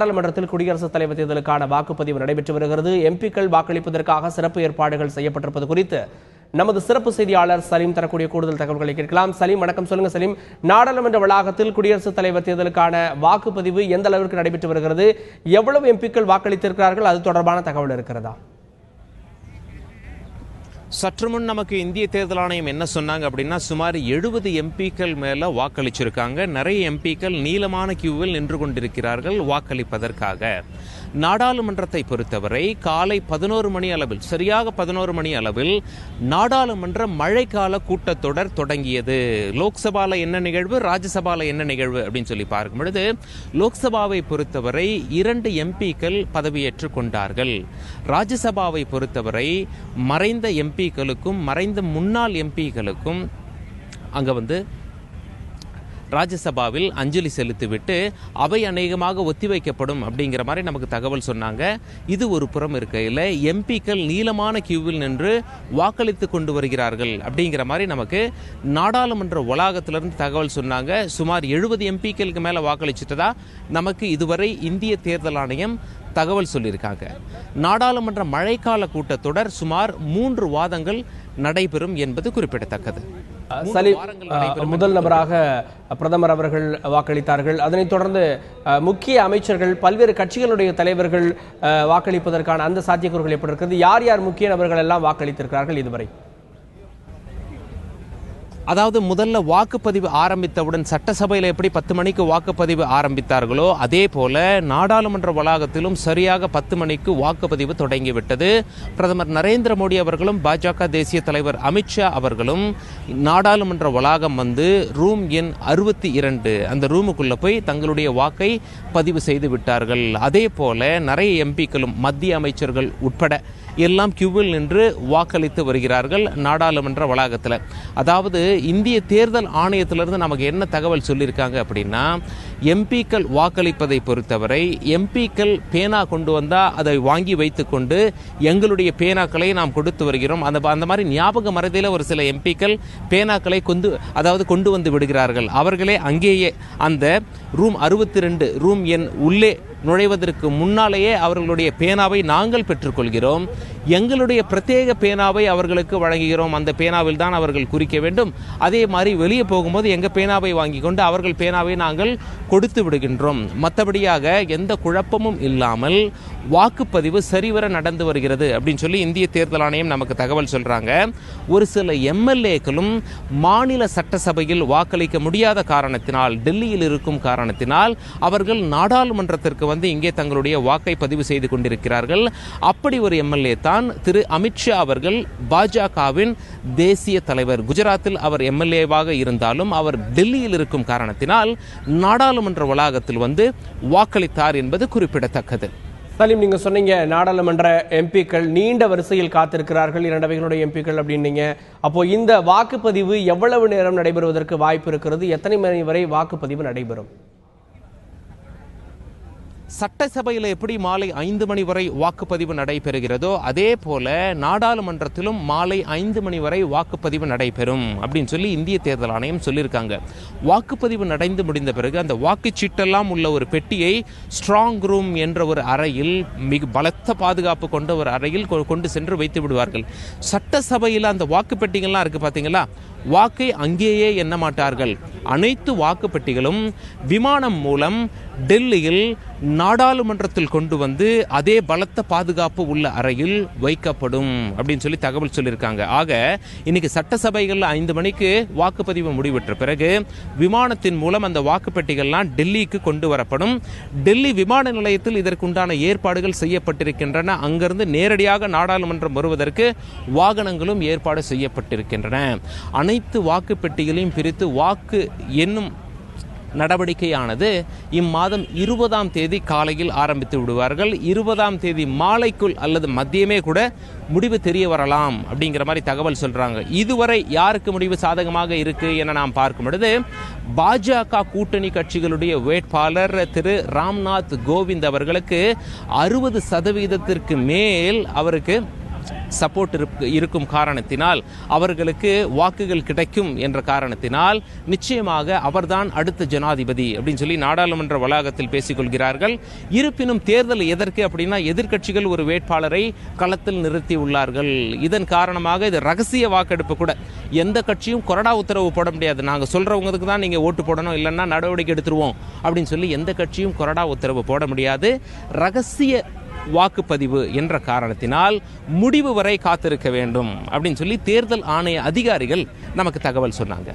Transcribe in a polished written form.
நாடாளுமன்றத்தில் குடியரசுத் தலைவர் தேர்தலுக்கான வாக்குப்பதிவு நடைபெற்று வருகிறது. எம்பிக்கள் வாக்களிப்பதற்காக சிறப்பு ஏற்பாடுகள் செய்யப்பட்டிருப்பது குறித்து நமது சிறப்பு செய்தியாளர் சலீம் தரக்கூடிய கூடுதல் தகவல்களை கேட்கலாம். சலீம், வணக்கம். சொல்லுங்க சலீம், நாடாளுமன்ற வளாகத்தில் குடியரசுத் தலைவர் தேர்தலுக்கான வாக்குப்பதிவு எந்த அளவிற்கு நடைபெற்று வருகிறது? எவ்வளவு எம்பிக்கள் வாக்களித்திருக்கிறார்கள்? அது தொடர்பான தகவல் இருக்கிறதா? சற்று முன் நமக்கு இந்திய தேர்தல் ஆணையம் என்ன சொன்னாங்க அப்படின்னா, சுமார் 70 எம்பிக்கள் மேல வாக்களிச்சிருக்காங்க. நிறைய எம்பிக்கள் நீளமான கியூவில் நின்று கொண்டிருக்கிறார்கள் வாக்களிப்பதற்காக. நாடாளுமன்றத்தை பொறுத்தவரை காலை 11 மணி அளவில், சரியாக 11 மணி அளவில் நாடாளுமன்ற மழைக்கால கூட்டத்தொடர் தொடங்கியது. லோக்சபால என்ன நிகழ்வு, ராஜ்யசபால என்ன நிகழ்வு அப்படின்னு சொல்லி பார்க்கும் பொழுது, லோக்சபாவை பொறுத்தவரை 2 எம்பிக்கள் பதவியேற்றுக் கொண்டார்கள். ராஜ்யசபாவை பொறுத்தவரை மறைந்த எம்பிக்களுக்கும் மறைந்த முன்னாள் எம்பிக்களுக்கும் அங்க ராஜ்யசபாவில் அஞ்சலி செலுத்திவிட்டு அவை அநேகமாக ஒத்திவைக்கப்படும் அப்படிங்கிற மாதிரி நமக்கு தகவல் சொன்னாங்க. இது ஒரு புறம் இருக்கையில் எம்பிக்கள் நீளமான கியூவில் நின்று வாக்களித்து கொண்டு வருகிறார்கள் அப்படிங்கிற மாதிரி நமக்கு நாடாளுமன்ற வளாகத்திலிருந்து தகவல் சொன்னாங்க. சுமார் 70 எம்பிக்களுக்கு மேல வாக்களிச்சிட்டதா நமக்கு இதுவரை இந்திய தேர்தல் ஆணையம் தகவல் சொல்லியிருக்காங்க. நாடாளுமன்ற மழைக்கால கூட்டத்தொடர் சுமார் 3 வாதங்கள் நடைபெறும் என்பது குறிப்பிடத்தக்கது. முதல் நபராக பிரதமர் அவர்கள் வாக்களித்தார்கள். அதனைத் தொடர்ந்து முக்கிய அமைச்சர்கள், பல்வேறு கட்சிகளுடைய தலைவர்கள் வாக்களிப்பதற்கான அந்த சாத்தியக்கூறுகள் எப்படி இருக்கிறது? யார் யார் முக்கிய நபர்கள் எல்லாம் வாக்களித்திருக்கிறார்கள் இதுவரை? அதாவது முதல்ல வாக்குப்பதிவு ஆரம்பித்தவுடன் சட்டசபையில் எப்படி 10 மணிக்கு வாக்குப்பதிவு ஆரம்பித்தார்களோ அதே போல நாடாளுமன்ற வளாகத்திலும் சரியாக 10 மணிக்கு வாக்குப்பதிவு தொடங்கிவிட்டது. பிரதமர் நரேந்திர மோடி அவர்களும் பாஜக தேசிய தலைவர் அமித்ஷா அவர்களும் நாடாளுமன்ற வளாகம் ரூம் எண் 62 அந்த ரூமுக்குள்ள போய் தங்களுடைய வாக்கை பதிவு செய்து விட்டார்கள். அதே போல நிறைய எம்பிக்களும் மத்திய அமைச்சர்கள் உட்பட எல்லாம் கியூவில் நின்று வாக்களித்து வருகிறார்கள் நாடாளுமன்ற வளாகத்தில். அதாவது இந்திய தேர்தல் ஆணையத்திலிருந்து நமக்கு என்ன தகவல் சொல்லியிருக்காங்க அப்படின்னா, எம்பிக்கள் வாக்களிப்பதை பொறுத்தவரை எம்பிக்கள் பேனா கொண்டு வந்தா அதை வாங்கி வைத்துக் கொண்டு எங்களுடைய பேனாக்களை நாம் கொடுத்து வருகிறோம். அந்த மாதிரி ஞாபக மறதியில் ஒரு சில எம்பிக்கள் பேனாக்களை கொண்டு வந்து விடுகிறார்கள். அவர்களே அங்கேயே அந்த ரூம் 62 ரூம் எண் உள்ளே நுழைவதற்கு முன்னாலேயே அவர்களுடைய பேனாவை நாங்கள் பெற்றுக்கொள்கிறோம். எங்களுடைய பிரத்யேக பேனாவை அவர்களுக்கு வழங்குகிறோம். அந்த பேனாவில் தான் அவர்கள் குறிக்க வேண்டும். அதே மாதிரி வெளியே போகும்போது எங்க பேனாவை வாங்கி கொண்டு அவர்கள் பேனாவை நாங்கள் கொடுத்து விடுகின்றோம். மற்றபடியாக எந்த குழப்பமும் இல்லாமல் வாக்குப்பதிவு சரிவர நடந்து வருகிறது அப்படின்னு சொல்லி இந்திய தேர்தல் ஆணையம் நமக்கு தகவல் சொல்றாங்க. ஒரு சில எம்எல்ஏக்களும் மாநில சட்டசபையில் வாக்களிக்க முடியாத காரணத்தினால், டெல்லியில் இருக்கும் காரணத்தினால் அவர்கள் நாடாளுமன்றத்திற்கு இங்கே தங்களுடைய வாக்கை பதிவு செய்து கொண்டிருக்கிறார்கள். அப்படி ஒரு எம்எல்ஏ தான் திரு அமித்ஷா அவர்கள், பாஜகவின் தேசிய தலைவர். குஜராத்தில் அவர் எம்எல்ஏவாக இருந்தாலும் அவர் டெல்லியில் இருக்கும் காரணத்தினால் நாடாளுமன்ற வளாகத்தில் வாக்களித்தார் என்பது குறிப்பிடத்தக்கது. சலீம், நீங்க சொன்னீங்க நாடாளுமன்ற எம்பிக்கள் நீண்ட வரிசையில் காத்திருக்கிறார்கள், 2 அவைகளுடைய எம்பிக்கள் அப்படின்னீங்க. அப்போ இந்த வாக்குப்பதிவு எவ்வளவு நேரம் நடைபெறுவதற்கு வாய்ப்பு இருக்கிறது? எத்தனை மணி வரை வாக்குப்பதிவு நடைபெறும்? சட்டசபையில் எப்படி மாலை 5 மணி வரை வாக்குப்பதிவு நடைபெறுகிறதோ அதே போல நாடாளுமன்றத்திலும் மாலை 5 மணி வரை வாக்குப்பதிவு நடைபெறும் அப்படின்னு சொல்லி இந்திய தேர்தல் ஆணையம் சொல்லியிருக்காங்க. வாக்குப்பதிவு நடந்து முடிந்த பிறகு அந்த வாக்குச்சீட்டெல்லாம் உள்ள ஒரு பெட்டியை ஸ்ட்ராங் ரூம் என்ற ஒரு அறையில், மிக பலத்த பாதுகாப்பு கொண்ட ஒரு அறையில் கொண்டு சென்று வைத்து விடுவார்கள். சட்டசபையில் அந்த வாக்குப்பெட்டிகள்லாம் இருக்கு பார்த்தீங்களா, வாக்கை அங்கேயே எண்ண மாட்டார்கள். அனைத்து வாக்குப்பெட்டிகளும் விமானம் மூலம் டெல்லியில் நாடாளுமன்றத்தில் கொண்டு அதே பலத்த பாதுகாப்பு உள்ள அறையில் வைக்கப்படும் அப்படின்னு சொல்லி தகவல் சொல்லியிருக்காங்க. ஆக இன்னைக்கு சட்டசபைகள் 5 மணிக்கு வாக்குப்பதிவு முடிவெற்ற பிறகு விமானத்தின் மூலம் அந்த வாக்குப்பெட்டிகள்லாம் டெல்லிக்கு கொண்டு வரப்படும். டெல்லி விமான நிலையத்தில் இதற்குண்டான ஏற்பாடுகள் செய்யப்பட்டிருக்கின்றன. அங்கிருந்து நேரடியாக நாடாளுமன்றம் வருவதற்கு வாகனங்களும் ஏற்பாடு செய்யப்பட்டிருக்கின்றன. அனைத்து வாக்குப்பெட்டிகளையும் பிரித்து வாக்கு என்னும் நடவடிக்கையானது இம்மாதம் 20ஆம் தேதி காலையில் ஆரம்பித்து விடுவார்கள். 20ஆம் தேதி மாலைக்குள் அல்லது மதியமே கூட முடிவு தெரிய வரலாம் அப்படிங்கிற மாதிரி தகவல் சொல்றாங்க. இதுவரை யாருக்கு முடிவு சாதகமாக இருக்கு என நாம் பார்க்கும் பொழுது, பாஜக கூட்டணி கட்சிகளுடைய வேட்பாளர் திரு ராம்நாத் கோவிந்த் அவர்களுக்கு 60% மேல் அவருக்கு சப்போர்ட் இருக்கும் காரணத்தினால், அவர்களுக்கு வாக்குகள் கிடைக்கும் என்ற காரணத்தினால் நிச்சயமாக அவர்தான் அடுத்த ஜனாதிபதி அப்படின்னு சொல்லி நாடாளுமன்ற வளாகத்தில் பேசிக்கொள்கிறார்கள். இருப்பினும் தேர்தல் எதற்கு அப்படின்னா, எதிர்க்கட்சிகள் ஒரு வேட்பாளரை களத்தில் நிறுத்தி உள்ளார்கள். இதன் காரணமாக இது ரகசிய வாக்கெடுப்பு கூட. எந்த கட்சியும் கொறடா உத்தரவு போட முடியாது. நாங்கள் சொல்றவங்களுக்கு தான் நீங்க ஓட்டு போடணும், இல்லைன்னா நடவடிக்கை எடுத்துருவோம் அப்படின்னு சொல்லி எந்த கட்சியும் கொறடா உத்தரவு போட முடியாது. ரகசிய வாக்குப்பதிவு என்ற காரணத்தினால் முடிவு வரை காத்திருக்க வேண்டும் அப்படின்னு சொல்லி தேர்தல் ஆணைய அதிகாரிகள் நமக்கு தகவல் சொன்னாங்க.